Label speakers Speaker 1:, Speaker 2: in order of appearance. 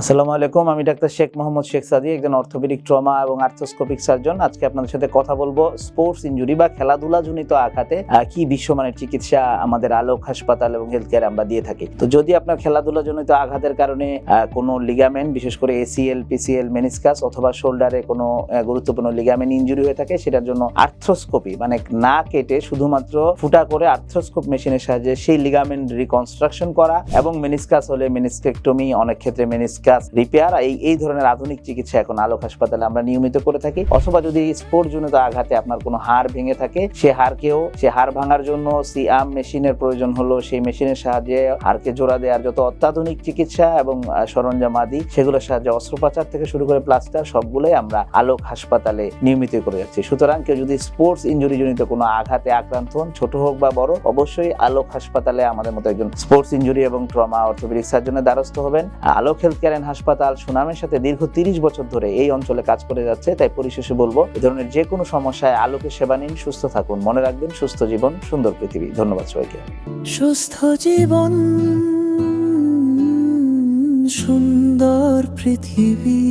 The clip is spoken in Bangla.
Speaker 1: আসসালামু আলাইকুম, আমি ডাক্তার শেখ মোহাম্মদ শেখ সাদি, একজন অর্থোপেডিক ট্রমা এবং আর্থ্রোস্কোপিক সার্জন। আজকে আপনাদের সাথে কথা বলবো স্পোর্টস ইনজুরি বা খেলাধুলা জনিত আঘাতে কি বিশ্বমানের চিকিৎসা আমাদের আলোক হাসপাতাল এবং হেলথ কেয়ারে আমরা দিয়ে থাকি। তো যদি আপনার খেলাধুলা জনিত আঘাতের কারণে কোনো লিগামেন্ট, বিশেষ করে এসিএল, পিসিএল, মেনিসকাস অথবা শোল্ডারে কোনো গুরুত্বপূর্ণ লিগামেন্ট ইনজুরি হয়ে থাকে, সেটার জন্য আর্থ্রোস্কোপি মানে না কেটে শুধুমাত্র ফুটা করে আর্থ্রোস্কোপ মেশিনের সাহায্যে সেই লিগামেন্ট রিকনস্ট্রাকশন করা এবং মেনিসকাস হলে মেনিসকেক্টমি, অনেক ক্ষেত্রে মেনিসকাস রিপেয়ার, এই ধরনের আধুনিক চিকিৎসা এখন আলোক হাসপাতালে আমরা নিয়মিত করে থাকি। অথবা যদি স্পোর্ট জনিত আঘাতে আপনার কোনো হাড় ভেঙে থাকে, সে হাড় ভাঙার জন্য সিআম মেশিনের প্রয়োজন হলো, সেই মেশিনের সাহায্যে হাড়কে জোড়া দেওয়ার যত অত্যাধুনিক চিকিৎসা এবং সরঞ্জাম আদি, সেগুলোর সাহায্যে অস্ত্রোপচার থেকে শুরু করে প্লাস্টার সবগুলোই আমরা আলোক হাসপাতালে নিয়মিত করে যাচ্ছি। সুতরাং কেউ যদি স্পোর্টস ইনজুরি জনিত কোনো আঘাতে আক্রান্ত হন, ছোট হোক বা বড়, অবশ্যই আলোক হাসপাতালে আমাদের মতো একজন স্পোর্টস ইনজুরি এবং ট্রমা অর্থোপেডিক সার্জনের দ্বারস্থ হবেন। আলোক হেলথ কেয়ার হাসপাতাল সুনামের সাথে দীর্ঘ 30 বছর ধরে এই অঞ্চলে কাজ করে যাচ্ছে। তাই পরিশেষে বলবো, এই ধরনের যে কোনো সমস্যায় আলোকের সেবা নিন, সুস্থ থাকুন। মনে রাখবেন, সুস্থ জীবন সুন্দর পৃথিবী। ধন্যবাদ সবাইকে।
Speaker 2: সুস্থ জীবন সুন্দর পৃথিবী।